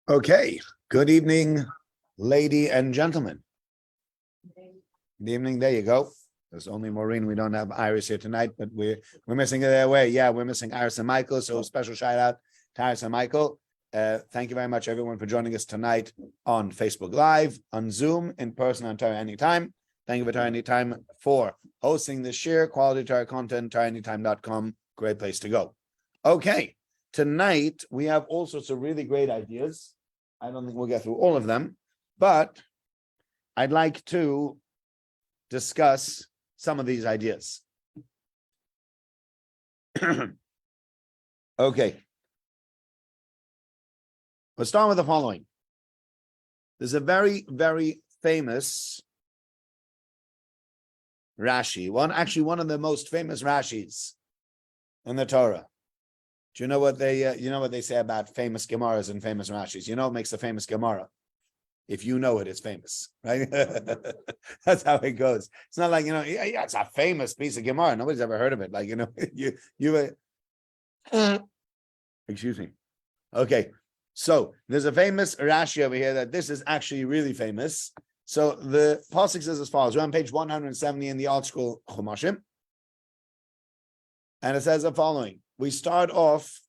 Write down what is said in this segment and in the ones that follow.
Okay, good evening, lady and gentlemen. Good evening, there you go. There's only Maureen, we don't have Iris here tonight, but we're missing their way. Yeah, we're missing Iris and Michael, so special shout out to Iris and Michael. Thank you very much, everyone, for joining us tonight on Facebook Live, on Zoom, in person, on Torah Anytime. Thank you for Torah Anytime for hosting this year. Quality Torah content, TorahAnytime.com, great place to go. Okay, tonight we have all sorts of really great ideas. I don't think we'll get through all of them, but I'd like to discuss some of these ideas. Okay. Let's start with the following. There's a very, very famous Rashi, one of the most famous Rashis in the Torah. Do you know what they say about famous Gemaras and famous Rashis? You know what makes a famous Gemara? If you know it, it's famous, right? That's how it goes. It's not like, yeah, it's a famous piece of Gemara. Nobody's ever heard of it. Like, excuse me. Okay. So there's a famous Rashi over here that this is actually really famous. So the pasuk says as follows. We're on page 170 in the Old School Chumashim. And it says the following. We start off,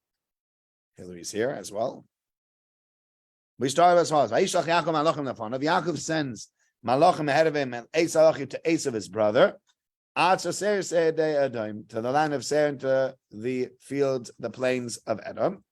Hillary's here as well. We start as follows. Vayishlach Yaakov malachim lefanov. Yaakov sends malachim ahead of him and Esav to Esav his brother, to the land of Seir, and to the fields, the plains of Edom.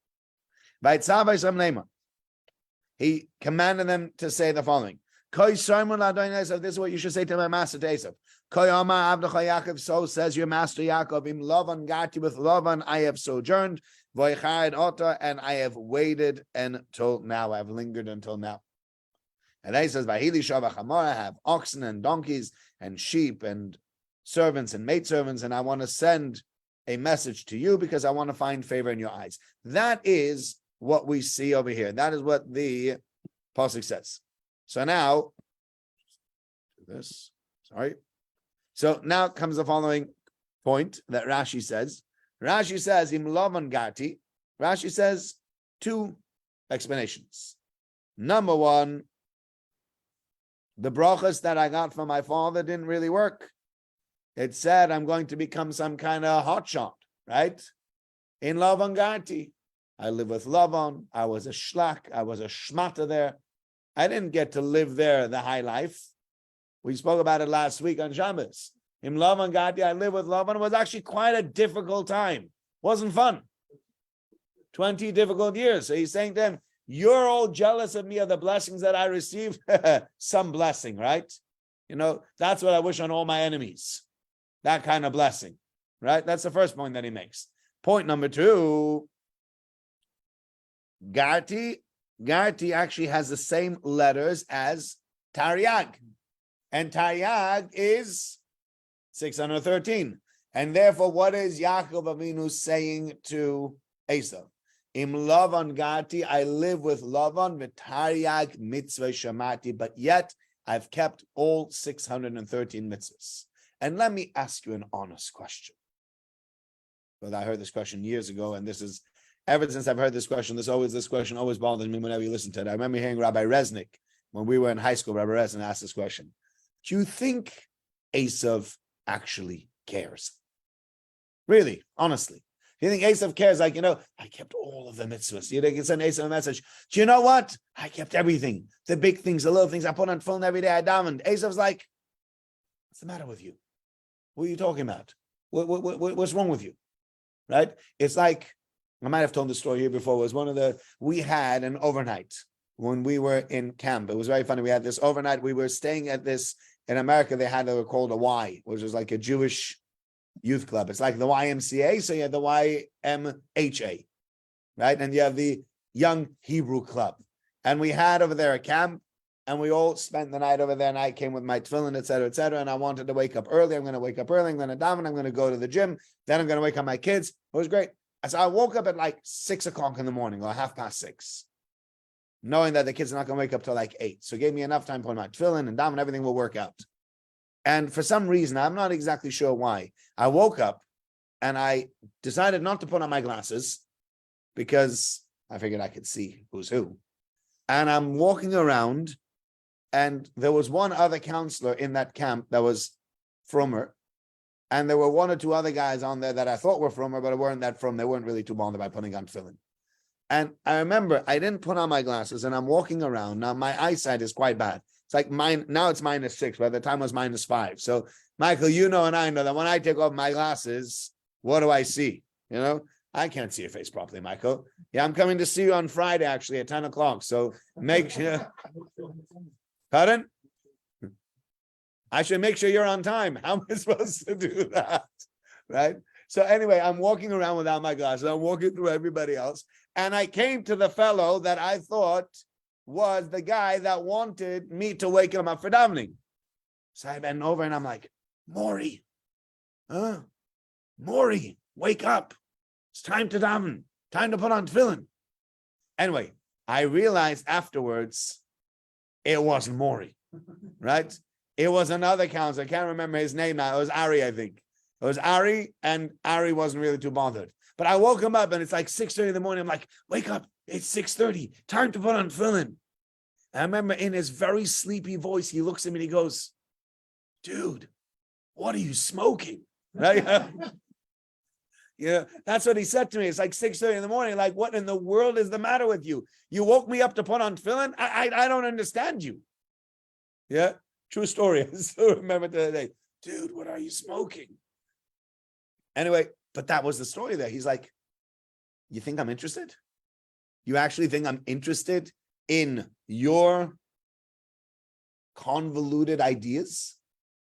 He commanded them to say the following. This is what you should say to my master, to Esav. So says your master Yaakov, Im Lavan gati, with Lavan I have sojourned, and I have waited until now. I have lingered until now. And then he says, I have oxen and donkeys and sheep and servants and maidservants, and I want to send a message to you because I want to find favor in your eyes. That is what we see over here. That is what the pasuk says. So now, So now comes the following point that Rashi says. Rashi says, Im Lavan gati. Rashi says two explanations. Number one, the brachas that I got from my father didn't really work. It said I'm going to become some kind of hotshot, right? In Lavan gati. I live with Lavan. I was a shlach. I was a shmata there. I didn't get to live there the high life. We spoke about it last week on Shabbos. In Lavan gati, I live with Lavan. It was actually quite a difficult time. Wasn't fun. 20 difficult years. So he's saying to them, you're all jealous of me of the blessings that I received. Some blessing, right? That's what I wish on all my enemies. That kind of blessing, right? That's the first point that he makes. Point number two, Gati actually has the same letters as Taryag. And Taryag is 613. And therefore, what is Yaakov Avinu saying to Esav? Im Lavan gati, I live with Lavan, v'Taryag mitzvah shamati, but yet I've kept all 613 mitzvahs. And let me ask you an honest question. But I heard this question years ago, and this is, ever since I've heard this question, this question always bothers me whenever you listen to it. I remember hearing Rabbi Resnick, when we were in high school, Rabbi Resnick asked this question. Do you think Esav actually cares? Really, honestly. Do you think Esav cares? Like, I kept all of the mitzvahs. You can send Esav a message. Do you know what? I kept everything. The big things, the little things. I put on phone every day. I davened. Esav's like, what's the matter with you? What are you talking about? What's wrong with you? Right? It's like, I might have told the story here before. It was we had an overnight when we were in camp. It was very funny. We had this overnight. We were staying at this, in America, they were called a Y, which was like a Jewish youth club. It's like the YMCA, so you have the YMHA, right? And you have the Young Hebrew Club. And we had over there a camp, and we all spent the night over there, and I came with my tefillin, et cetera, and I wanted to wake up early. I'm going to wake up early. I'm going to daven. I'm going to go to the gym. Then I'm going to wake up my kids. It was great. So I woke up at like 6 o'clock in the morning, or 6:30, knowing that the kids are not going to wake up till like 8. So it gave me enough time to put my tefillin and daven, everything will work out. And for some reason, I'm not exactly sure why, I woke up and I decided not to put on my glasses because I figured I could see who's who. And I'm walking around, and there was one other counselor in that camp that was frommer. And there were one or two other guys on there that I thought were frommer, but weren't that from. They weren't really too bothered by putting on tefillin. And I remember I didn't put on my glasses, and I'm walking around. Now, my eyesight is quite bad. It's like mine, now it's -6, but at the time it was -5. So, Michael, you know and I know that when I take off my glasses, what do I see? You know, I can't see your face properly, Michael. Yeah, I'm coming to see you on Friday, actually, at 10 o'clock. So make sure. Pardon? I should make sure you're on time. How am I supposed to do that? Right? So anyway, I'm walking around without my glasses. I'm walking through everybody else. And I came to the fellow that I thought was the guy that wanted me to wake him up for davening. So I bend over and I'm like, Maury, Maury, wake up. It's time to daven. Time to put on tefillin. Anyway, I realized afterwards it wasn't Maury, right? It was another counselor. I can't remember his name now. It was Ari, I think. It was Ari, and Ari wasn't really too bothered. But I woke him up, and it's like 6:30 in the morning. I'm like, wake up. It's 6:30. Time to put on tefillin. I remember in his very sleepy voice, he looks at me and he goes, dude, what are you smoking? Right? Yeah, that's what he said to me. It's like 6:30 in the morning. Like, what in the world is the matter with you? You woke me up to put on tefillin? I don't understand you. Yeah, true story. I still remember the other day. Dude, what are you smoking? Anyway, but that was the story there. He's like, you think I'm interested? You actually think I'm interested in your convoluted ideas?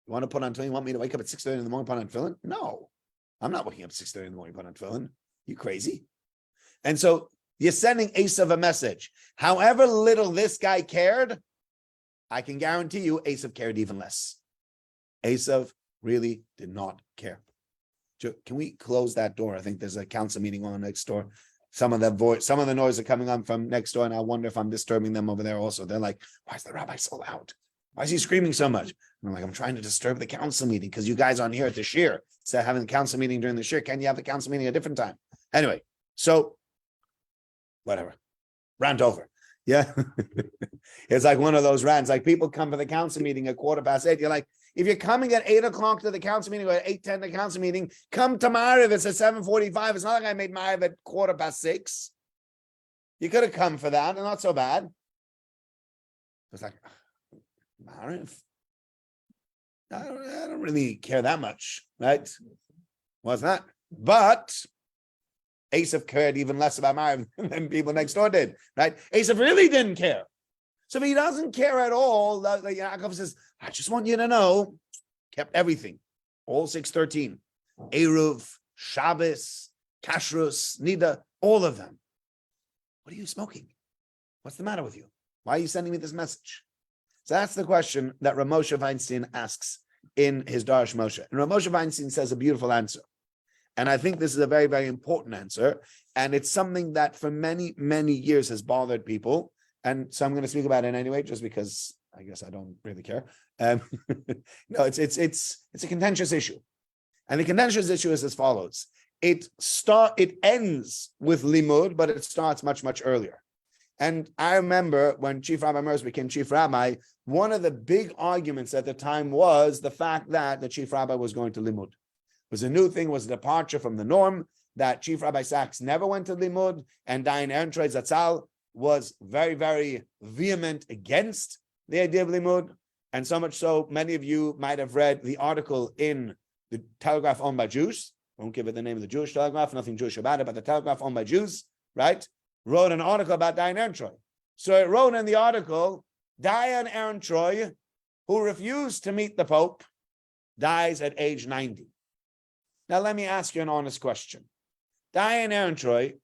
You want to put on tefillin? You want me to wake up at 6:30 in the morning, put on tefillin? No. I'm not waking up at 6:30 in the morning, put on tefillin. You crazy? And so you're sending Esav a message. However little this guy cared, I can guarantee you Esav cared even less. Esav really did not care. Can we close that door? I think there's a council meeting on next door. Some of the noise are coming on from next door, and I wonder if I'm disturbing them over there also. They're like, why is the rabbi so loud? Why is he screaming so much? And I'm like, I'm trying to disturb the council meeting because you guys aren't here at the shir. Instead of having the council meeting during the shir, can you have the council meeting at a different time? Anyway, so whatever. Rant over. Yeah. It's like one of those rants. Like people come for the council meeting at 8:15. You're like, if you're coming at 8 o'clock to the council meeting or at 8:10 to the council meeting, come to Ma'ariv. It's at 7:45. It's not like I made Ma'ariv at 6:15. You could have come for that, and not so bad. It's like, Ma'ariv? I don't really care that much, right? What's that? But Esav cared even less about Ma'ariv than people next door did, right? Esav really didn't care. So if he doesn't care at all, Yaakov says, I just want you to know, kept everything, all 613, Eruv, Shabbos, Kashrus, Nida, all of them. What are you smoking? What's the matter with you? Why are you sending me this message? So that's the question that Rav Moshe Weinstein asks in his Darash Moshe. And Rav Moshe Weinstein says a beautiful answer. And I think this is a very, very important answer. And it's something that for many, many years has bothered people. And so I'm going to speak about it anyway, just because I guess I don't really care. No, it's a contentious issue. And the contentious issue is as follows. It ends with limud, but it starts much, much earlier. And I remember when Chief Rabbi Merz became Chief Rabbi, one of the big arguments at the time was the fact that the Chief Rabbi was going to limud. It was a new thing, was a departure from the norm, that Chief Rabbi Sachs never went to limud, and Dayan Ehrentreu Zatzal was very, very vehement against the idea of limud. And so much so, many of you might have read the article in the Telegraph owned by Jews. I won't give it the name of the Jewish Telegraph, nothing Jewish about it, but the Telegraph owned by Jews, right? Wrote an article about Dayan Ehrentreu. So it wrote in the article, Dayan Ehrentreu, who refused to meet the Pope, dies at age 90. Now let me ask you an honest question. Dayan Ehrentreu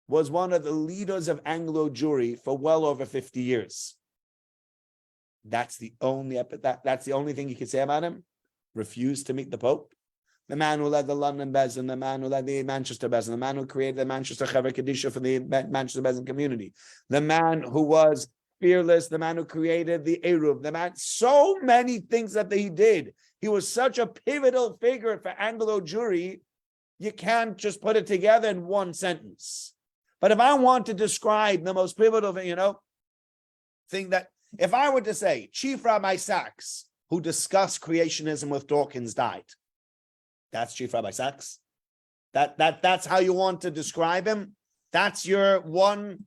was one of the leaders of Anglo Jewry for well over 50 years. That's the only thing you could say about him. Refused to meet the Pope. The man who led the London Bezdin, the man who led the Manchester Bezdin, the man who created the Manchester Chaver Kadisha for the Manchester Bezdin community, the man who was fearless, the man who created the Eruv, the man, so many things that he did. He was such a pivotal figure for Anglo Jewry, you can't just put it together in one sentence. But if I want to describe the most pivotal, thing that, if I were to say, Chief Rabbi Sachs, who discussed creationism with Dawkins, died, that's Chief Rabbi Sachs? That's how you want to describe him? That's your one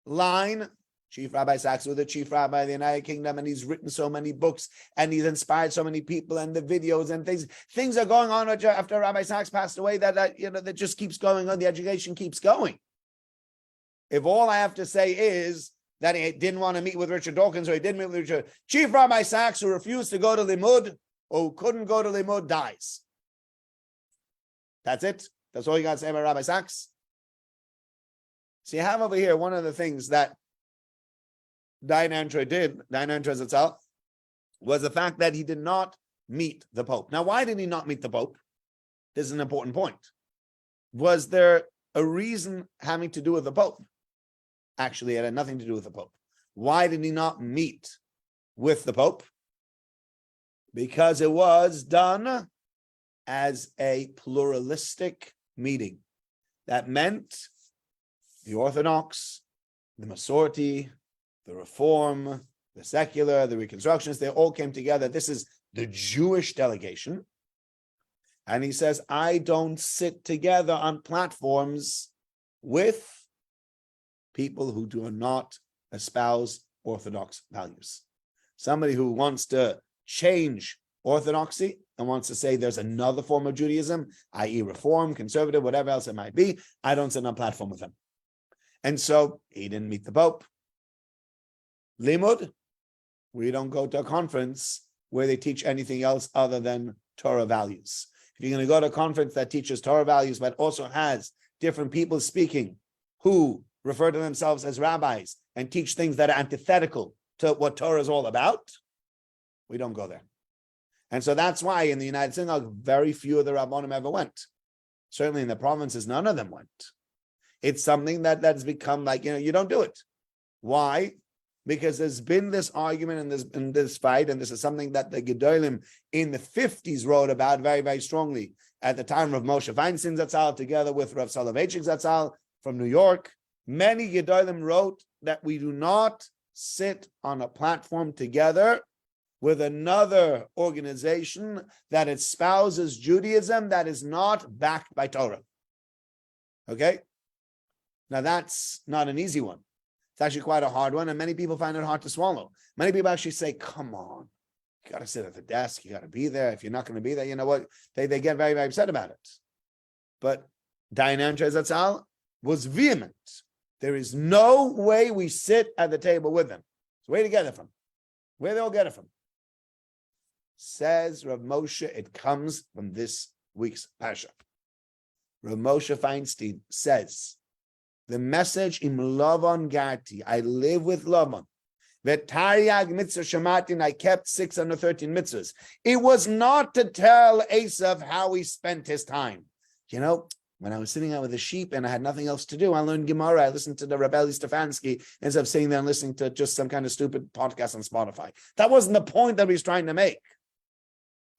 line? Chief Rabbi Sachs was the chief rabbi of the United Kingdom, and he's written so many books, and he's inspired so many people, and the videos and things are going on after Rabbi Sachs passed away that just keeps going on. The education keeps going. If all I have to say is that he didn't want to meet with Richard Dawkins, or he didn't meet with Richard, Chief Rabbi Sachs, who refused to go to Limud, or who couldn't go to Limud, dies. That's it. That's all you got to say about Rabbi Sachs. So you have over here one of the things that Dayan Antray itself, was the fact that he did not meet the Pope. Now, why did he not meet the Pope? This is an important point. Was there a reason having to do with the Pope? Actually, it had nothing to do with the Pope. Why did he not meet with the Pope? Because it was done as a pluralistic meeting. That meant the Orthodox, the Masorti, the Reform, the Secular, the Reconstructionists, they all came together. This is the Jewish delegation. And he says, I don't sit together on platforms with people who do not espouse Orthodox values. Somebody who wants to change Orthodoxy and wants to say there's another form of Judaism, i.e. Reform, conservative, whatever else it might be, I don't sit on a platform with them. And so he didn't meet the Pope. Limud, we don't go to a conference where they teach anything else other than Torah values. If you're going to go to a conference that teaches Torah values, but also has different people speaking who refer to themselves as rabbis and teach things that are antithetical to what Torah is all about, we don't go there. And so that's why in the United Synagogue, very few of the Rabbanim ever went. Certainly in the provinces, none of them went. It's something that's become like, you don't do it. Why? Because there's been this argument in this fight, and this is something that the Gedolim in the 50s wrote about very, very strongly. At the time of Moshe Feinstein Zatzal, together with Rav Soloveitchik Zatzal from New York, many Gedolim wrote that we do not sit on a platform together with another organization that espouses Judaism that is not backed by Torah. Okay? Now that's not an easy one. It's actually quite a hard one, and many people find it hard to swallow. Many people actually say, come on, you got to sit at the desk, you got to be there. If you're not going to be there, you know what? They get very, very upset about it. But Dayan Antray Zatzal was vehement. There is no way we sit at the table with them. So where do you get it from? Where do they all get it from? Says Rav Moshe, it comes from this week's Parasha. Rav Moshe Feinstein says, the message in Lavan Garti, I live with Lavan. V'taryag mitzvah shamatin, I kept 613 mitzvahs. It was not to tell Esav how he spent his time. When I was sitting out with the sheep and I had nothing else to do, I learned Gemara. I listened to the Rebbe Stefanski instead of sitting there and listening to just some kind of stupid podcast on Spotify. That wasn't the point that he was trying to make.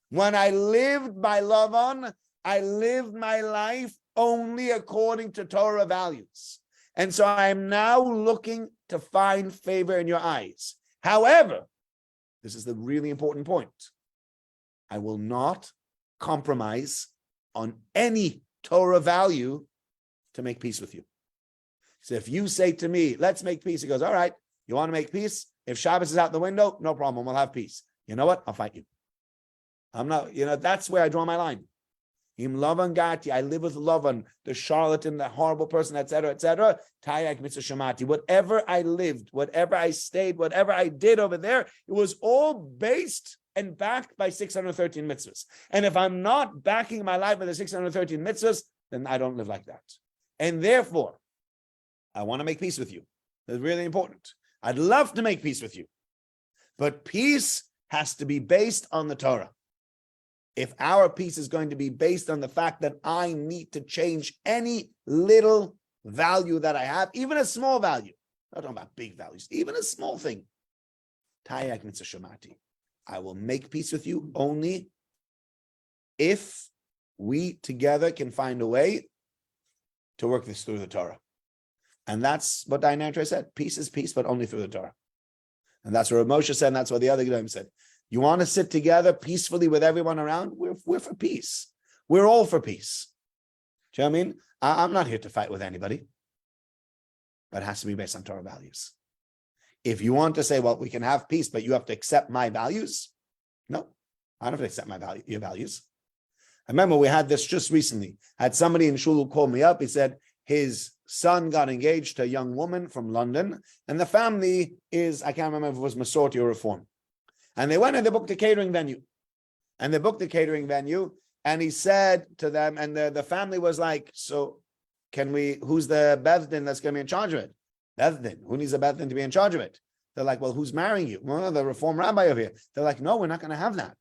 When I lived by Lavan, I lived my life only according to Torah values. And so I am now looking to find favor in your eyes. However, this is the really important point. I will not compromise on any Torah value to make peace with you. So if you say to me, let's make peace, he goes, all right, you want to make peace? If Shabbos is out the window, no problem, we'll have peace. You know what? I'll fight you. I'm not, that's where I draw my line. Im Lavan Gati, I live with Lavan, the charlatan, the horrible person, etc., etc. Tayak mitzvah shamati. Whatever I lived, whatever I stayed, whatever I did over there, it was all based and backed by 613 mitzvahs. And if I'm not backing my life with the 613 mitzvahs, then I don't live like that. And therefore, I want to make peace with you. That's really important. I'd love to make peace with you. But peace has to be based on the Torah. If our peace is going to be based on the fact that I need to change any little value that I have, even a small value, I'm not talking about big values, even a small thing, Tayak mitzvah shamati, I will make peace with you only if we together can find a way to work this through the Torah. And that's what Dayan Antray said. Peace is peace, but only through the Torah. And that's what Moshe said, and that's what the other Gedolim said. You want to sit together peacefully with everyone around? We're for peace. We're all for peace. Do you know what I mean? I'm not here to fight with anybody, but it has to be based on Torah values. If you want to say, well, we can have peace, but you have to accept my values, no, I don't have to accept your values. I remember we had this just recently. I had somebody in shul who called me up. He said his son got engaged to a young woman from London, and the family is, I can't remember if it was Masorti or Reform. And they went and they booked a catering venue. And they booked a catering venue, and he said to them, and the family was like, so who's the Beth Din that's going to be in charge of it? Beth Din. Who needs a Beth Din to be in charge of it? They're like, well, who's marrying you? Well, the Reform rabbi over here. They're like, no, we're not going to have that.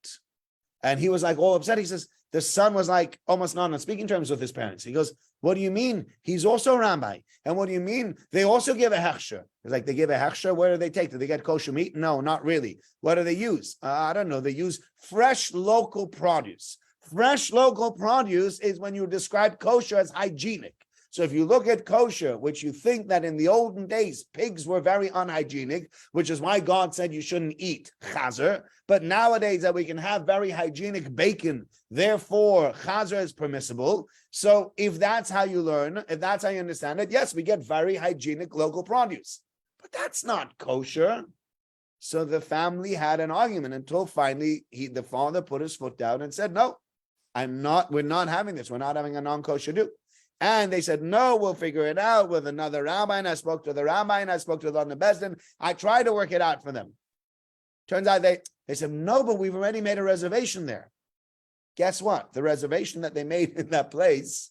And he was like all upset. He says, the son was like almost not on speaking terms with his parents. He goes, what do you mean? He's also a rabbi. And what do you mean? They also give a hechsher. It's like, they give a hechsher. Where do they take? Do they get kosher meat? No, not really. What do they use? I don't know. They use fresh local produce. Fresh local produce is when you describe kosher as hygienic. So if you look at kosher, which you think that in the olden days, pigs were very unhygienic, which is why God said you shouldn't eat chazer. But nowadays that we can have very hygienic bacon, therefore chazer is permissible. So if that's how you learn, if that's how you understand it, yes, we get very hygienic local produce. But that's not kosher. So the family had an argument until finally the father put his foot down and said, no, we're not having this. We're not having a non-kosher do. And they said, no, we'll figure it out with another rabbi. And I spoke to the rabbi and I spoke to the Bezdin. I tried to work it out for them. Turns out they said, no, but we've already made a reservation there. Guess what? The reservation that they made in that place,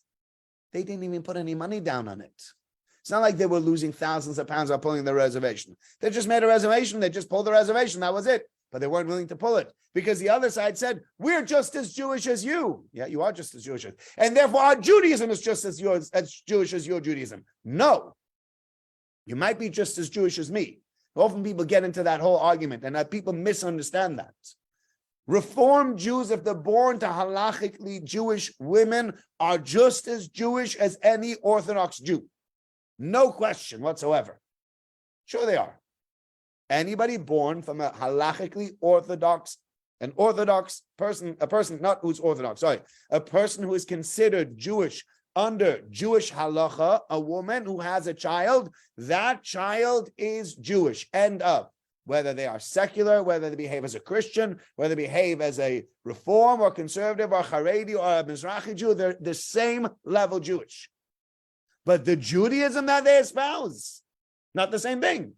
they didn't even put any money down on it. It's not like they were losing thousands of pounds by pulling the reservation. They just made a reservation. They just pulled the reservation. That was it. But they weren't willing to pull it because the other side said, we're just as Jewish as you. Yeah, you are just as Jewish. And therefore our Judaism is just as Jewish as your Judaism. No, you might be just as Jewish as me. Often people get into that whole argument and people misunderstand that. Reformed Jews, if they're born to halachically Jewish women, are just as Jewish as any Orthodox Jew. No question whatsoever. Sure they are. Anybody born from a halachically Orthodox, an Orthodox person, a person not who's Orthodox, a person who is considered Jewish under Jewish halacha, a woman who has a child, that child is Jewish. End of. Whether they are secular, whether they behave as a Christian, whether they behave as a Reform or conservative or Haredi or a Mizrahi Jew, they're the same level Jewish. But the Judaism that they espouse, not the same thing.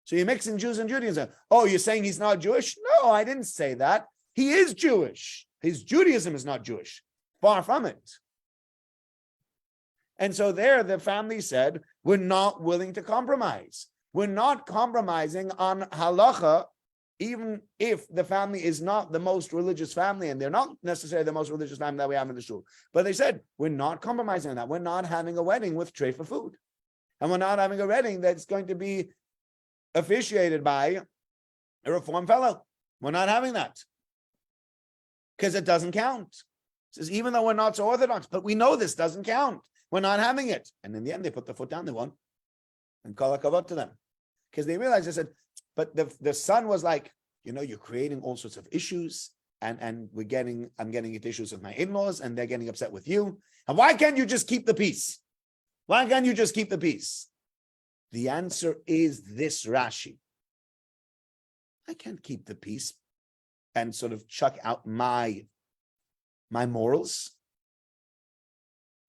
So you're mixing Jews and Judaism. Oh, you're saying he's not Jewish? No, I didn't say that. He is Jewish. His Judaism is not Jewish. Far from it. And so there, the family said, we're not willing to compromise. We're not compromising on halacha, even if the family is not the most religious family, and they're not necessarily the most religious family that we have in the shul. But they said, we're not compromising on that. We're not having a wedding with tray for food. And we're not having a wedding that's going to be officiated by a Reform fellow. We're not having that because it doesn't count. It says, even though we're not so Orthodox, but we know this doesn't count. We're not having it. And in the end, they put their foot down. They won. And kol hakavod to them. Because they realized, they said, but the son was like, you're creating all sorts of issues. And I'm getting into issues with my in-laws, and they're getting upset with you. And why can't you just keep the peace? Why can't you just keep the peace? The answer is this, Rashi. I can't keep the peace and sort of chuck out my morals.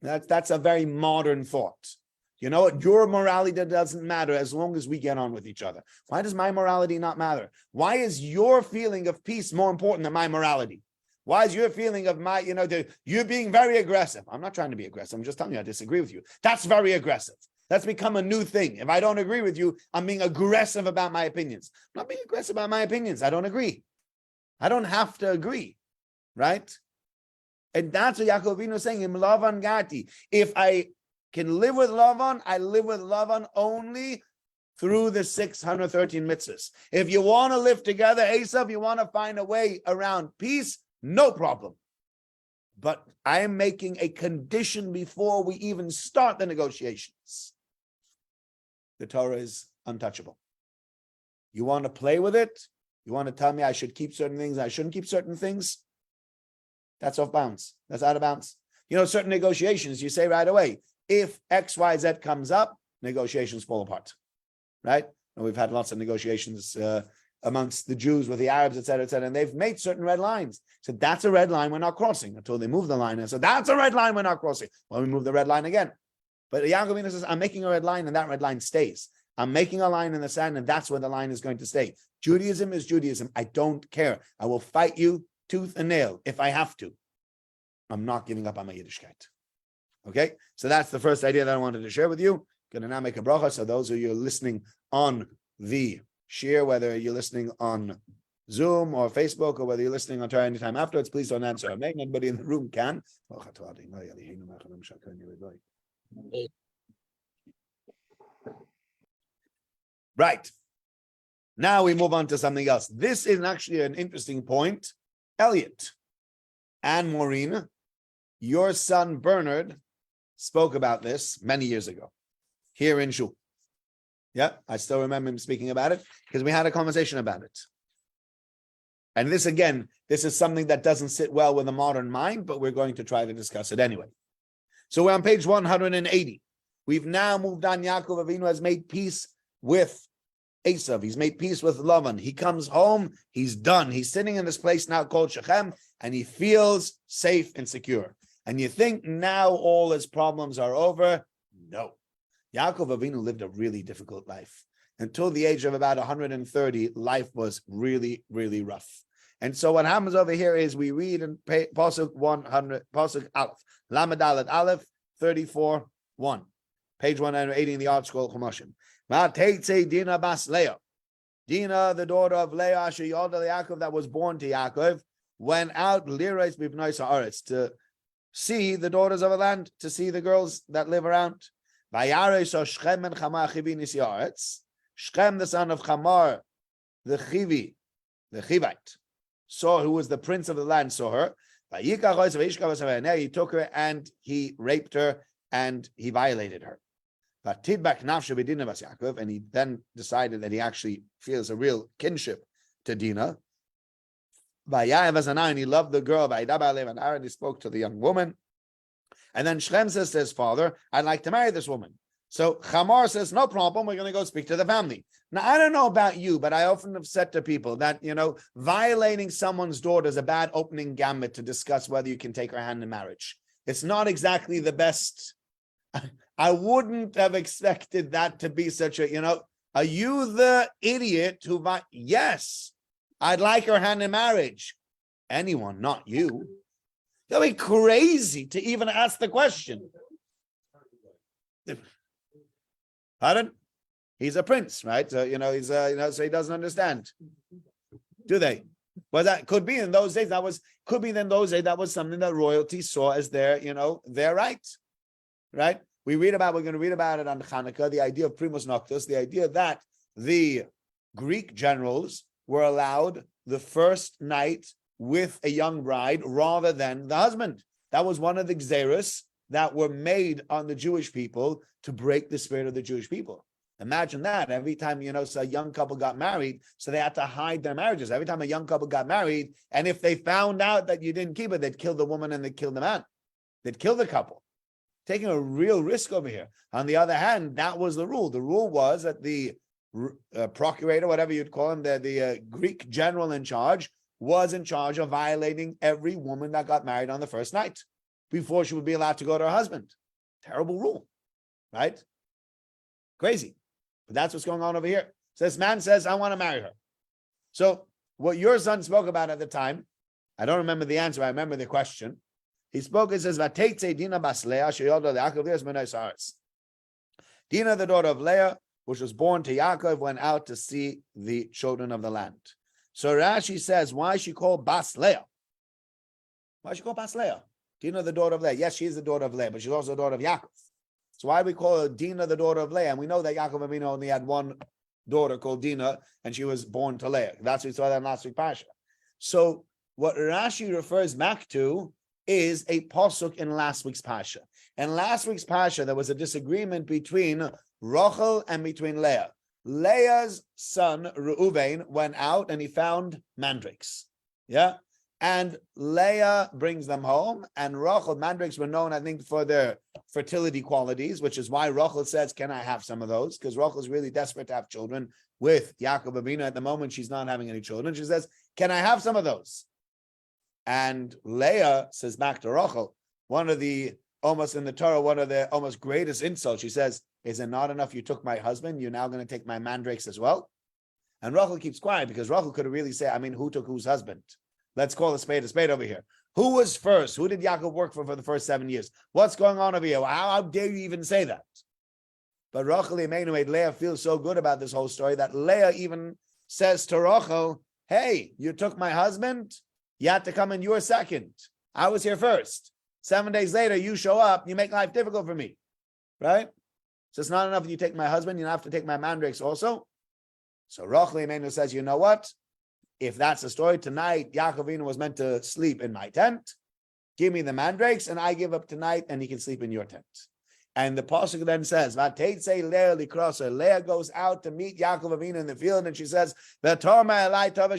That's a very modern thought. You know what? Your morality doesn't matter as long as we get on with each other. Why does my morality not matter? Why is your feeling of peace more important than my morality? Why is your feeling of you're being very aggressive? I'm not trying to be aggressive. I'm just telling you I disagree with you. That's very aggressive. That's become a new thing. If I don't agree with you, I'm being aggressive about my opinions. I'm not being aggressive about my opinions. I don't agree. I don't have to agree, right? And that's what Yaakov Avinu is saying, Im Lavan Gati. If I can live with Lavan, I live with Lavan only through the 613 mitzvahs. If you want to live together, Esav, you want to find a way around peace, no problem. But I am making a condition before we even start the negotiations. The Torah is untouchable. You want to play with it? You want to tell me I should keep certain things, I shouldn't keep certain things? That's off bounds. That's out of bounds. Certain negotiations, you say right away, if X, Y, Z comes up, negotiations fall apart, right? And we've had lots of negotiations amongst the Jews with the Arabs, etc., and they've made certain red lines. So that's a red line we're not crossing until they move the line. And so that's a red line we're not crossing. Well, we move the red line again. But Yaakov Avinu says, I'm making a red line and that red line stays. I'm making a line in the sand and that's where the line is going to stay. Judaism is Judaism. I don't care. I will fight you tooth and nail if I have to. I'm not giving up on my Yiddishkeit. Okay? So that's the first idea that I wanted to share with you. Going to now make a bracha. So those of you listening on the share, whether you're listening on Zoom or Facebook, or whether you're listening on Torah anytime afterwards, please don't answer. Anybody in the room can. Right. Now we move on to something else. This is actually an interesting point. Elliot and Maureen, your son Bernard spoke about this many years ago here in Shul. Yeah, I still remember him speaking about it because we had a conversation about it. And this, again, this is something that doesn't sit well with a modern mind, but we're going to try to discuss it anyway. So we're on page 180. We've now moved on. Yaakov Avinu has made peace with Esav. He's made peace with Lavan. He comes home. He's done. He's sitting in this place now called Shechem, and he feels safe and secure. And you think now all his problems are over? No. Yaakov Avinu lived a really difficult life. Until the age of about 130, life was really, really rough. And so what happens over here is we read in Pasuk 100, Pasuk Aleph, Lamed Aleph Aleph 34:1, page 180 in the Art Scroll Chumashim. Ma'teitze Dina bas Leah. Dina, the daughter of Leah, Asher Yolda Yaakov, that was born to Yaakov, went out lirais b'bnei haaretz, to see the daughters of a land, to see the girls that live around. Vayarei so Shechem and Chamar Chivi nisi haaretz. Shechem, the son of Chamar, the Chivite, saw, who was the prince of the land, saw her. He took her and he raped her and he violated her. And he then decided that he actually feels a real kinship to Dinah. And he loved the girl, and he spoke to the young woman. And then Shechem says to his father, I'd like to marry this woman. So Chamar says, no problem, we're going to go speak to the family. Now, I don't know about you, but I often have said to people that, violating someone's daughter is a bad opening gambit to discuss whether you can take her hand in marriage. It's not exactly the best. I wouldn't have expected that to be such a, are you the idiot who, yes, I'd like her hand in marriage. Anyone, not you. You'll be crazy to even ask the question. Pardon? He's a prince, right? So, he's, so he doesn't understand. Do they? Well, that could be in those days. That was something that royalty saw as their right. Right? We're going to read about it on Hanukkah, the idea of primus noctus, the idea that the Greek generals were allowed the first night with a young bride rather than the husband. That was one of the gzeros that were made on the Jewish people to break the spirit of the Jewish people. Imagine that. Every time, so a young couple got married, so they had to hide their marriages. Every time a young couple got married, and if they found out that you didn't keep it, they'd kill the woman and they'd kill the man. They'd kill the couple. Taking a real risk over here. On the other hand, that was the rule. The rule was that the procurator, whatever you'd call him, the Greek general in charge, was in charge of violating every woman that got married on the first night before she would be allowed to go to her husband. Terrible rule, right? Crazy. But that's what's going on over here. So this man says, I want to marry her. So what your son spoke about at the time, I don't remember the answer, I remember the question. He spoke, it says, Dina bas Leah, Dina, the daughter of Leah, which was born to Yaakov, went out to see the children of the land. So Rashi says, why is she called Bas Leah? Why is she called Bas Leah? Dina, the daughter of Leah. Yes, she is the daughter of Leah, but she's also the daughter of Yaakov. So why do we call her Dina, the daughter of Leah? And we know that Yaakov Avinu only had one daughter called Dina, and she was born to Leah. That's what we saw that in last week's Parasha. So what Rashi refers back to is a pasuk in last week's Parasha. In last week's Parasha, there was a disagreement between Rachel and between Leah. Leah's son Reuven went out and he found mandrakes. Yeah. And Leah brings them home, and Rachel, mandrakes were known, I think, for their fertility qualities, which is why Rachel says, can I have some of those? Because Rachel is really desperate to have children with Yaakov Avinu. At the moment, she's not having any children. She says, can I have some of those? And Leah says back to Rachel, one of the, almost in the Torah, one of the almost greatest insults, she says, is it not enough you took my husband? You're now going to take my mandrakes as well? And Rachel keeps quiet, because Rachel could have really said, I mean, who took whose husband? Let's call a spade over here. Who was first? Who did Yaakov work for the first 7 years? What's going on over here? How dare you even say that? But Rachel made Leah feel so good about this whole story that Leah even says to Rachel, hey, you took my husband? You had to come in, you were second. I was here first. 7 days later, you show up, you make life difficult for me. Right? So it's not enough that you take my husband, you have to take my mandrakes also. So Rachel says, you know what? If that's the story, tonight, Yaakov Avinu was meant to sleep in my tent. Give me the mandrakes, and I give up tonight, and he can sleep in your tent. And the pasuk then says, Leah goes out to meet Yaakov Avinu in the field, and she says,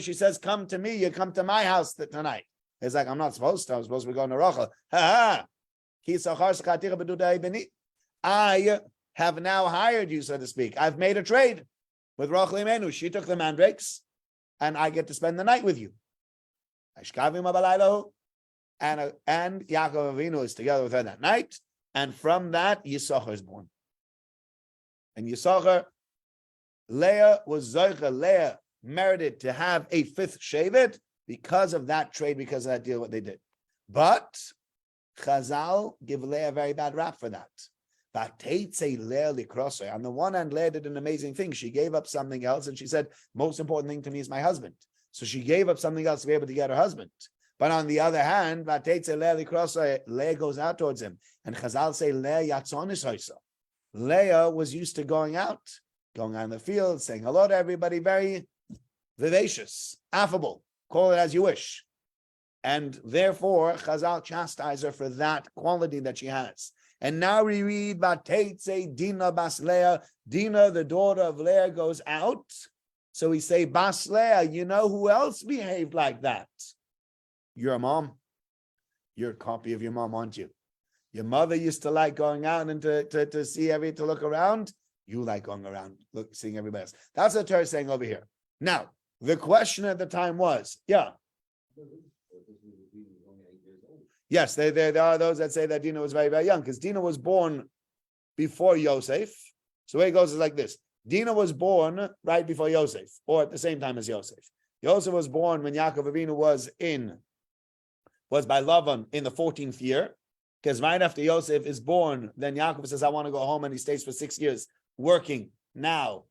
she says, come to me, you come to my house tonight. It's like, I'm not supposed to, I'm supposed to be going to Rachel. I have now hired you, so to speak. I've made a trade with Rachel Imenu. She took the mandrakes, and I get to spend the night with you. And Yaakov Avinu is together with her that night, and from that, Yisachar is born. And Yisachar, Leah was Zoicha. Leah merited to have a fifth Shevet because of that trade, because of that deal, what they did. But Chazal give Leah a very bad rap for that. On the one hand, Leah did an amazing thing. She gave up something else, and she said, most important thing to me is my husband. So she gave up something else to be able to get her husband. But on the other hand, Leah goes out towards him. And Chazal say, Leah was used to going out in the field, saying hello to everybody, very vivacious, affable, call it as you wish. And therefore, Chazal chastise her for that quality that she has. And now we read Bateitze Dina Bas Leah. Dina, the daughter of Leah, goes out. So we say, Bas Leah, you know who else behaved like that? Your mom. You're a copy of your mom, aren't you? Your mother used to like going out and to see to look around. You like going around, seeing everybody else. That's what Torah is saying over here. Now, the question at the time was, yes, there are those that say that Dinah was very, very young, because Dinah was born before Yosef. So the way it goes is like this. Dinah was born right before Yosef, or at the same time as Yosef. Yosef was born when Yaakov Avinu was by Lavan in the 14th year, because right after Yosef is born, then Yaakov says, I want to go home, and he stays for 6 years working now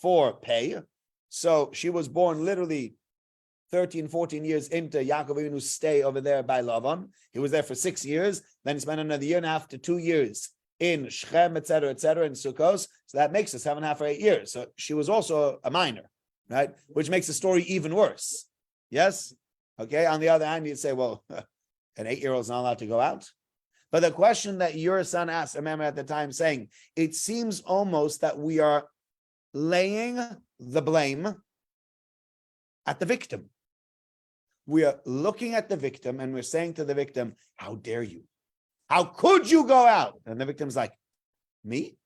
for pay. So she was born literally 13, 14 years into Yaakov Avinu's stay over there by Lavan. He was there for 6 years. Then he spent another year and a half to 2 years in Shechem, etc., in Sukkos. So that makes it 7.5 or 8 years. So she was also a minor, right? Which makes the story even worse. Yes? Okay. On the other hand, you'd say, well, an 8-year-old's not allowed to go out. But the question that your son asked, I remember at the time saying, it seems almost that we are laying the blame at the victim. We are looking at the victim and we're saying to the victim, how dare you? How could you go out? And the victim's like, me?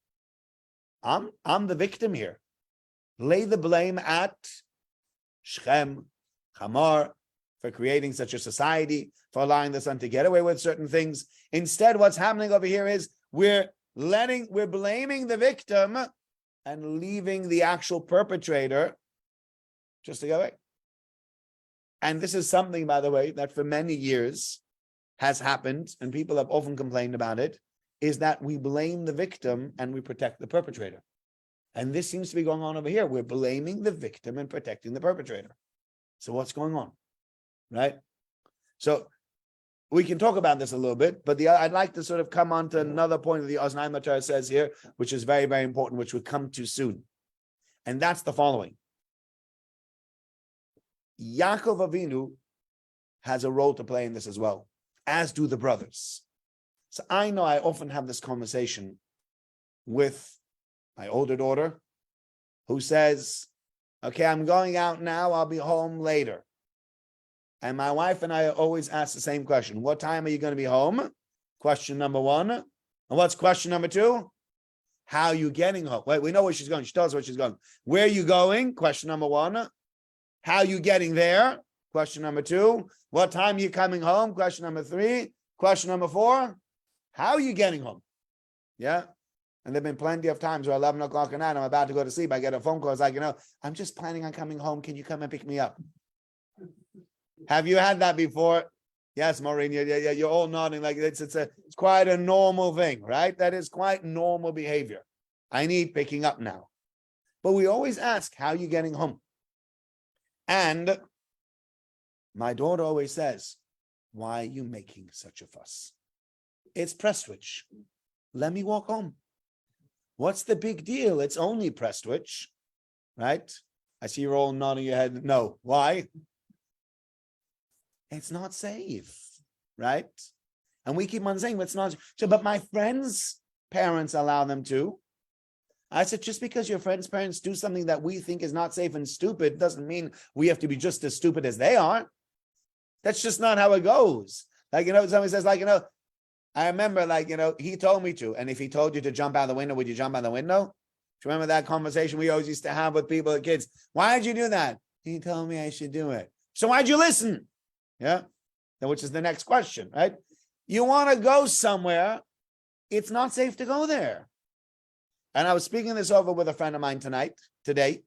I'm the victim here. Lay the blame at Shechem, Hamor, for creating such a society, for allowing the son to get away with certain things. Instead, what's happening over here is we're blaming the victim and leaving the actual perpetrator just to go away. And this is something, by the way, that for many years has happened, and people have often complained about it, is that we blame the victim and we protect the perpetrator. And this seems to be going on over here. We're blaming the victim and protecting the perpetrator. So what's going on? Right? So we can talk about this a little bit, but I'd like to sort of come on to another point that the Oznaim Torah says here, which is very, very important, which we'll come to soon. And that's the following. Yaakov Avinu has a role to play in this as well, as do the brothers. So I know I often have this conversation with my older daughter, who says, okay, I'm going out now, I'll be home later. And my wife and I always ask the same question. What time are you going to be home? Question number one. And what's question number two? How are you getting home? Wait, we know where she's going. She tells us where she's going. Where are you going? Question number one. How are you getting there? Question number two. What time are you coming home? Question number three. Question number four. How are you getting home? Yeah. And there have been plenty of times where 11 o'clock at night, I'm about to go to sleep. I get a phone call. It's like, I'm just planning on coming home. Can you come and pick me up? Have you had that before? Yes, Maureen, you're all nodding like it's quite a normal thing, right? That is quite normal behavior. I need picking up now. But we always ask, how are you getting home? And my daughter always says, why are you making such a fuss? It's Prestwich. Let me walk home. What's the big deal? It's only Prestwich, right? I see you're all nodding your head. No. Why? It's not safe, right? And we keep on saying it's not. So, but my friends' parents allow them to. I said, just because your friends' parents do something that we think is not safe and stupid doesn't mean we have to be just as stupid as they are. That's just not how it goes. Like, somebody says, like, I remember, like, he told me to. And if he told you to jump out the window, would you jump out the window? Do you remember that conversation we always used to have with people, kids? Why'd you do that? He told me I should do it. So why'd you listen? Yeah. Which is the next question, right? You want to go somewhere, it's not safe to go there. And I was speaking this over with a friend of mine today,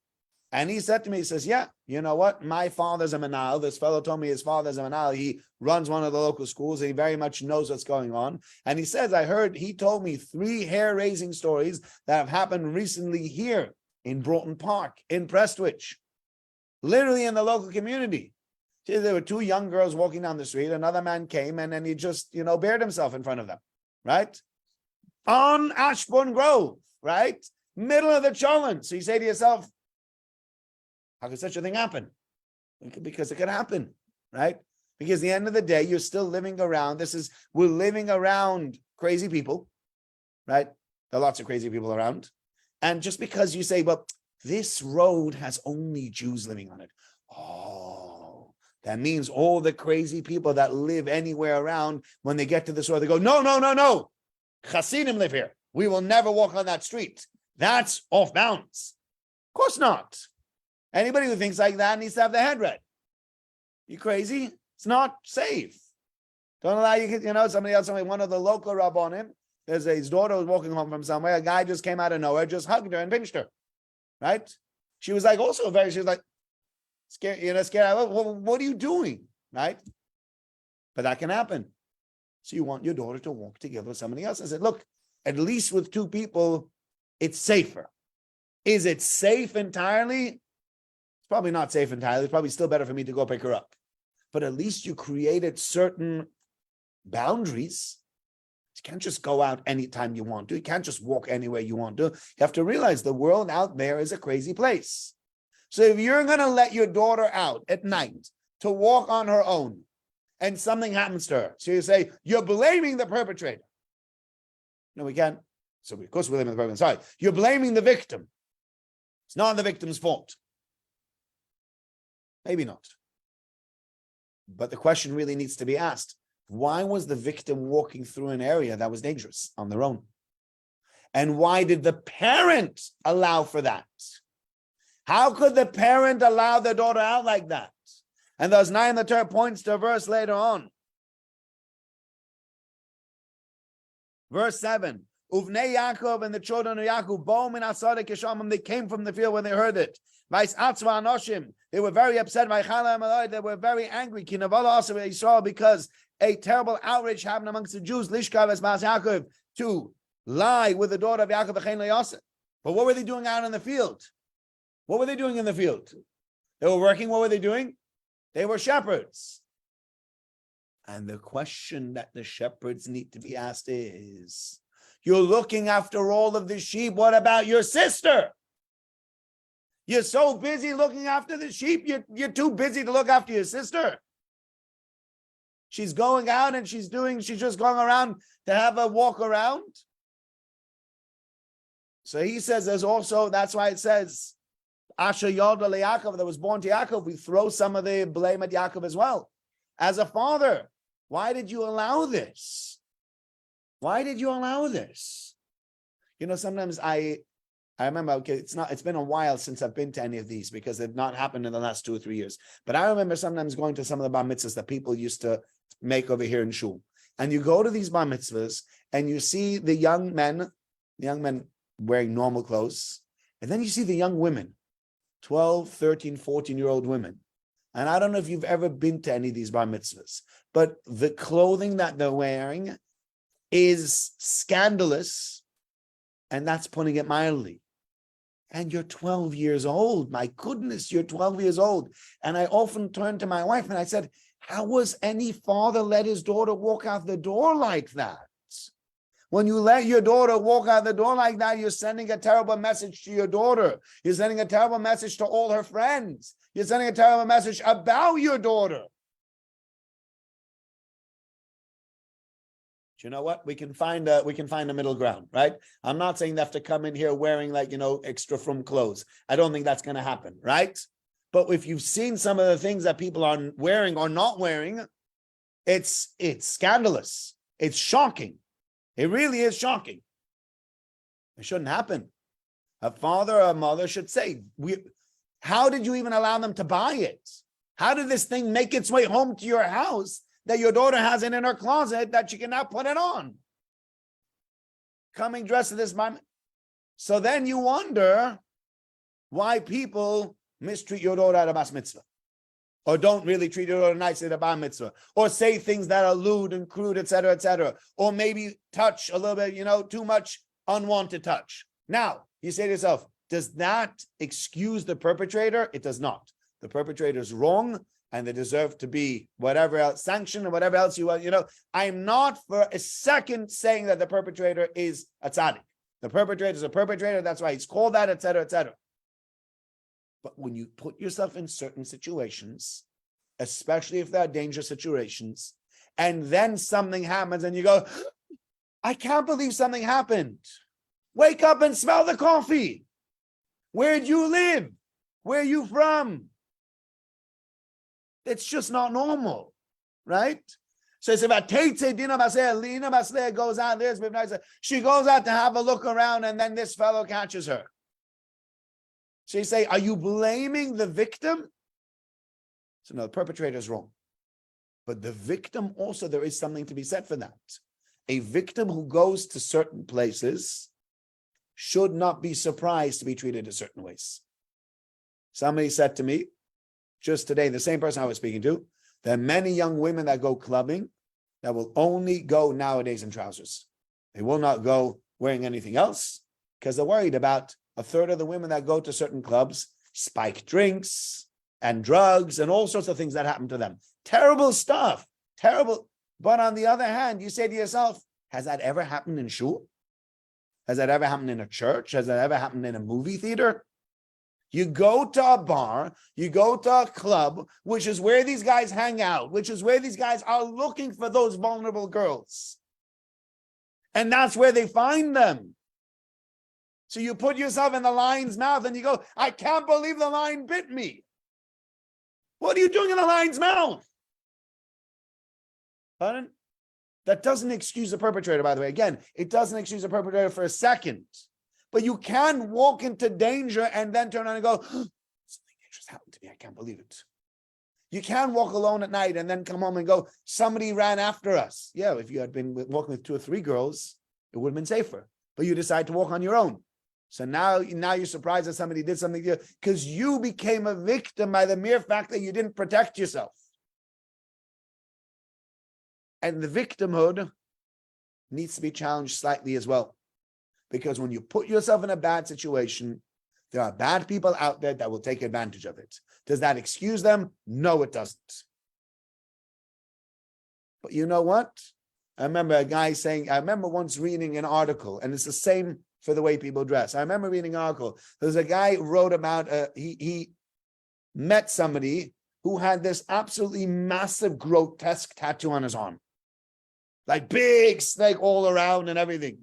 and he said to me, he says, yeah, you know what? My father's a manal. This fellow told me his father's a manal. He runs one of the local schools. And he very much knows what's going on. And he says, he told me 3 hair-raising stories that have happened recently here in Broughton Park, in Prestwich, literally in the local community. There were 2 young girls walking down the street. Another man came and then he just, bared himself in front of them, right? On Ashbourne Grove, right? Middle of the Cholent. So you say to yourself, how could such a thing happen? Because it could happen, right? Because at the end of the day, you're still living around. We're living around crazy people, right? There are lots of crazy people around. And just because you say, well, this road has only Jews living on it. Oh, that means all the crazy people that live anywhere around, when they get to this road, they go, no. Hasidim live here. We will never walk on that street. That's off bounds. Of course not. Anybody who thinks like that needs to have their head read. You crazy? It's not safe. Don't allow one of the local rabbonim, his daughter was walking home from somewhere. A guy just came out of nowhere, just hugged her and pinched her. Right? She was like she was like scared, scared. What are you doing? Right? But that can happen. So you want your daughter to walk together with somebody else. I said, look, at least with 2 people, it's safer. Is it safe entirely? It's probably not safe entirely. It's probably still better for me to go pick her up. But at least you created certain boundaries. You can't just go out anytime you want to. You can't just walk anywhere you want to. You have to realize the world out there is a crazy place. So if you're going to let your daughter out at night to walk on her own and something happens to her, so you say, you're blaming the perpetrator. No, we can't. So of course we're blaming the perpetrator. Sorry, you're blaming the victim. It's not the victim's fault. Maybe not. But the question really needs to be asked. Why was the victim walking through an area that was dangerous on their own? And why did the parent allow for that? How could the parent allow their daughter out like that? And thus 9 the Torah points to a verse later on. Verse 7. Uvnei Yaakov, and the children of Yaakov, Boam and Asada Keshamim, they came from the field when they heard it. They were very upset. They were very angry because a terrible outrage happened amongst the Jews. To lie with the daughter of Yaakov. But what were they doing out in the field? What were they doing in the field? They were working. What were they doing? They were shepherds. And the question that the shepherds need to be asked is, you're looking after all of the sheep. What about your sister? You're so busy looking after the sheep. You're too busy to look after your sister. She's going out and she's just going around to have a walk around. So he says that's why it says, Asher Yoda LeYaakov, that was born to Yaakov, we throw some of the blame at Yaakov as well. As a father, why did you allow this? Why did you allow this? Sometimes I remember, okay, it's been a while since I've been to any of these because they've not happened in the last 2 or 3 years. But I remember sometimes going to some of the bar mitzvahs that people used to make over here in shul. And you go to these bar mitzvahs and you see the young men wearing normal clothes. And then you see the young women, 12, 13, 14-year-old women. And I don't know if you've ever been to any of these bar mitzvahs, but the clothing that they're wearing is scandalous. And that's putting it mildly. And you're 12 years old. My goodness, you're 12 years old. And I often turn to my wife and I said, how was any father let his daughter walk out the door like that? When you let your daughter walk out the door like that, you're sending a terrible message to your daughter. You're sending a terrible message to all her friends. You're sending a terrible message about your daughter. You know what? We can find a middle ground, right? I'm not saying they have to come in here wearing extra from clothes. I don't think that's going to happen, right? But if you've seen some of the things that people are wearing or not wearing, it's scandalous. It's shocking. It really is shocking. It shouldn't happen. A father or a mother should say, how did you even allow them to buy it? How did this thing make its way home to your house that your daughter has it in her closet that she can now put it on? Coming dressed in this moment. So then you wonder why people mistreat your daughter at a bas mitzvah, or don't really treat your daughter nicely at a bar mitzvah, or say things that are lewd and crude, etc., or maybe touch a little bit, too much unwanted touch. Now, you say to yourself, does that excuse the perpetrator? It does not. The perpetrator is wrong, and they deserve to be whatever else, sanctioned or whatever else you want. I'm not for a second saying that the perpetrator is a tzaddik. The perpetrator is a perpetrator. That's why he's called that, etc. But when you put yourself in certain situations, especially if they're dangerous situations, and then something happens and you go, I can't believe something happened. Wake up and smell the coffee. Where'd you live? Where are you from? It's just not normal, right? So it's about Lina Basler goes out there. She goes out to have a look around, and then this fellow catches her. So you say, are you blaming the victim? So no, the perpetrator is wrong. But the victim also, there is something to be said for that. A victim who goes to certain places should not be surprised to be treated in certain ways. Somebody said to me, just today, the same person I was speaking to, there are many young women that go clubbing that will only go nowadays in trousers. They will not go wearing anything else because they're worried about a third of the women that go to certain clubs, spiked drinks and drugs and all sorts of things that happen to them. Terrible stuff. Terrible. But on the other hand, you say to yourself, has that ever happened in shul? Has that ever happened in a church? Has that ever happened in a movie theater? You go to a bar, you go to a club, which is where these guys hang out, which is where these guys are looking for those vulnerable girls. And that's where they find them. So you put yourself in the lion's mouth and you go, I can't believe the lion bit me. What are you doing in the lion's mouth? Pardon? That doesn't excuse the perpetrator, by the way. Again, it doesn't excuse the perpetrator for a second. But you can walk into danger and then turn around and go, something dangerous happened to me. I can't believe it. You can walk alone at night and then come home and go, somebody ran after us. Yeah, if you had been walking with 2 or 3 girls, it would have been safer. But you decide to walk on your own. So now you're surprised that somebody did something to you because you became a victim by the mere fact that you didn't protect yourself. And the victimhood needs to be challenged slightly as well. Because when you put yourself in a bad situation, there are bad people out there that will take advantage of it. Does that excuse them? No, it doesn't. But you know what? I remember a guy saying, I remember once reading an article, and it's the same for the way people dress. I remember reading an article. There's a guy who wrote about, he met somebody who had this absolutely massive, grotesque tattoo on his arm. Like big snake all around and everything.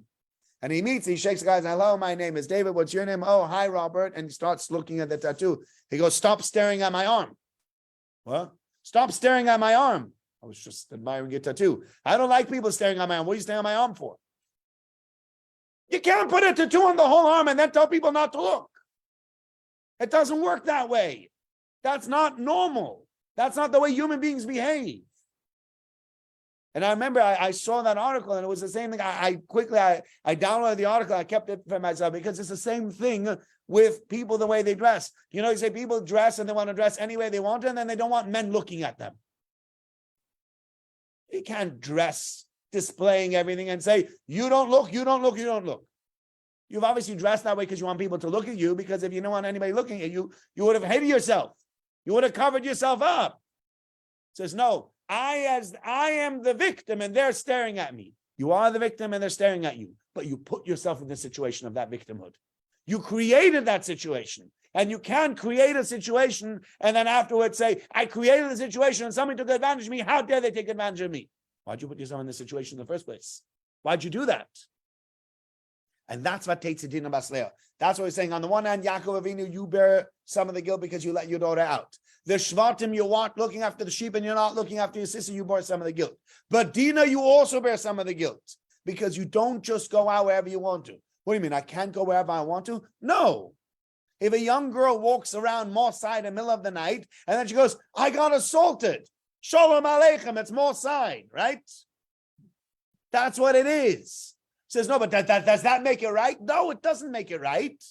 And he meets, he shakes the guy, hello, my name is David. What's your name? Oh, hi, Robert. And he starts looking at the tattoo. He goes, stop staring at my arm. What? Stop staring at my arm. I was just admiring your tattoo. I don't like people staring at my arm. What are you staring at my arm for? You can't put a tattoo on the whole arm and then tell people not to look. It doesn't work that way. That's not normal. That's not the way human beings behave. And I remember I saw that article and it was the same thing. I quickly downloaded the article. I kept it for myself because it's the same thing with people, the way they dress. You know, you say people dress and they want to dress any way they want to, and then they don't want men looking at them. You can't dress displaying everything and say, you don't look, you don't look, you don't look. You've obviously dressed that way because you want people to look at you, because if you don't want anybody looking at you, you would have hated yourself. You would have covered yourself up. It says, no, I am the victim and they're staring at me. You are the victim and they're staring at you, but you put yourself in the situation of that victimhood. You created that situation, and you can't create a situation and then afterwards say, I created the situation and somebody took advantage of me. How dare they take advantage of me? Why'd you put yourself in this situation in the first place? Why'd you do that? And that's what takes it in Basleah. That's what we're saying. On the one hand, Yaakov Avinu, you bear some of the guilt because you let your daughter out. The Shvatim, you want looking after the sheep and you're not looking after your sister, you bear some of the guilt. But Dina, you also bear some of the guilt because you don't just go out wherever you want to. What do you mean? I can't go wherever I want to? No. If a young girl walks around Morsai in the middle of the night and then she goes, I got assaulted. Shalom Aleichem, it's Morsai, right? That's what it is. Says, no, but does that make it right? No, it doesn't make it right.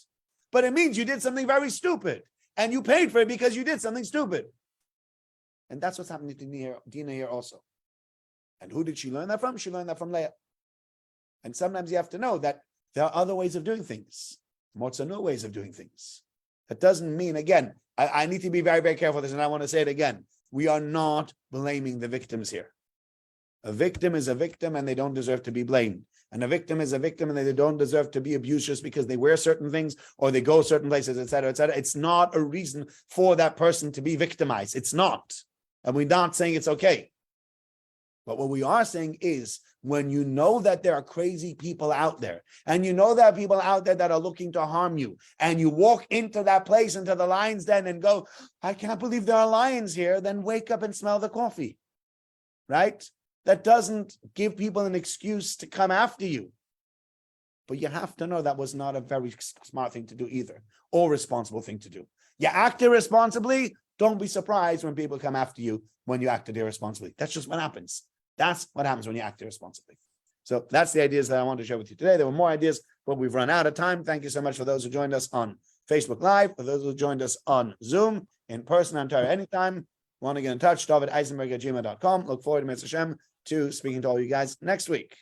But it means you did something very stupid. And you paid for it because you did something stupid. And that's what's happening to Dina here also. And who did she learn that from? She learned that from Leah. And sometimes you have to know that there are other ways of doing things. Motzanu ways of doing things. That doesn't mean, again, I need to be very, very careful with this, and I want to say it again. We are not blaming the victims here. A victim is a victim and they don't deserve to be blamed. And a victim is a victim and they don't deserve to be abused just because they wear certain things or they go certain places, etc., etc. It's not a reason for that person to be victimized. It's not. And we're not saying it's okay. But what we are saying is, when you know that there are crazy people out there, and you know there are people out there that are looking to harm you, and you walk into that place, into the lion's den, and go, I can't believe there are lions here, then wake up and smell the coffee. Right? That doesn't give people an excuse to come after you. But you have to know that was not a very smart thing to do either, or responsible thing to do. You act irresponsibly, don't be surprised when people come after you when you acted irresponsibly. That's just what happens. That's what happens when you act irresponsibly. So that's the ideas that I wanted to share with you today. There were more ideas, but we've run out of time. Thank you so much for those who joined us on Facebook Live, for those who joined us on Zoom, in person, on Torah anytime. Want to get in touch, davideisenberg@gmail.com. Look forward to Mr. Hashem to speaking to all you guys next week.